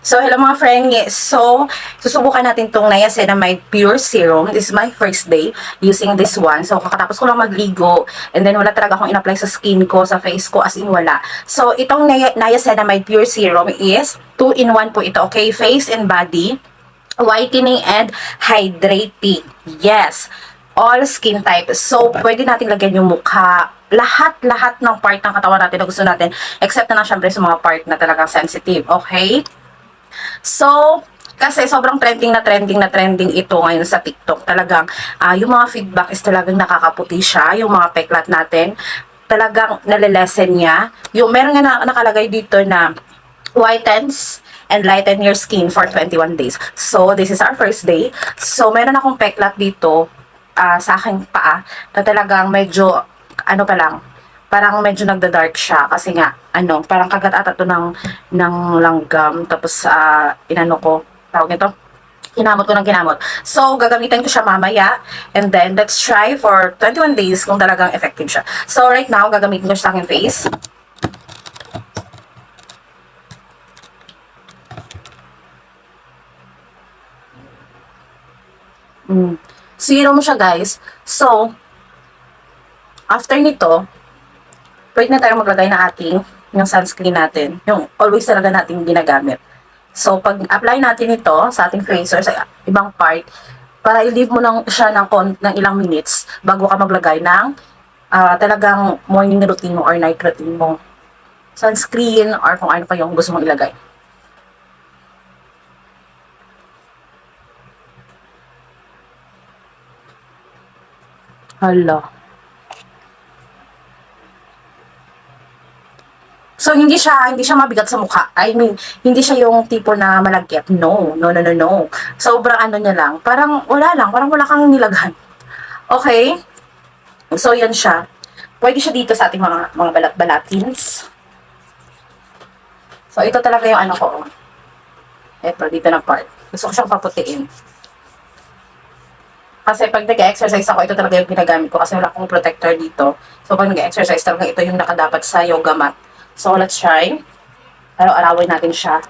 So, hello mga friend. Yes. So, susubukan natin itong Niacinamide Pure Serum. This is my first day using this one. So, kakatapos ko lang magligo. And then, wala talaga akong in-apply sa skin ko, sa face ko, as in wala. So, itong Niacinamide Pure Serum is 2-in-1 po ito. Okay? Face and body, whitening and hydrating. Yes. All skin type. So, pwede natin lagyan yung mukha, lahat ng part ng katawan natin na gusto natin, except na syempre sa mga part na talagang sensitive. Okay? So, kasi sobrang trending ito ngayon sa TikTok. Talagang, yung mga feedback is talagang nakakaputi siya. Yung mga peklat natin, talagang nalilesen niya. Yung meron nga nakalagay dito na whitens and lighten your skin for 21 days. So, this is our first day. So, meron akong peklat dito sa aking paa na talagang medyo, ano pa lang, parang medyo nagda-dark siya kasi nga parang kagat ata to ng langgam tapos inano ko tawag nito kinamot ko ng kinamot. So gagamitin ko siya mamaya and then let's try for 21 days kung talagang effective siya. So right now gagamitin ko siya sa aking face. Serum siya guys. So after nito pwede na tayo maglagay ng ating yung sunscreen natin. Yung always talaga natin ginagamit. So, pag apply natin ito sa ating face or sa ibang part, para i-leave mo lang siya ng ilang minutes bago ka maglagay ng talagang morning routine mo or night routine mo. Sunscreen or kung ano pa yung gusto mong ilagay. Hala. So, hindi siya mabigat sa mukha. I mean, hindi siya yung tipo na malagkit. No. Sobrang ano niya lang. Parang wala kang nilaghan. Okay? So, yan siya. Pwede siya dito sa ating mga balat-balatins. So, ito talaga yung ano ko. Ito, dito na part. Gusto ko siyang paputiin. Kasi pag nag-exercise ako, ito talaga yung ginagamit ko kasi wala akong protector dito. So, pag nag-exercise talaga, ito yung nakadapat sa yoga mat. So, let's try. Araw-arawin natin siya.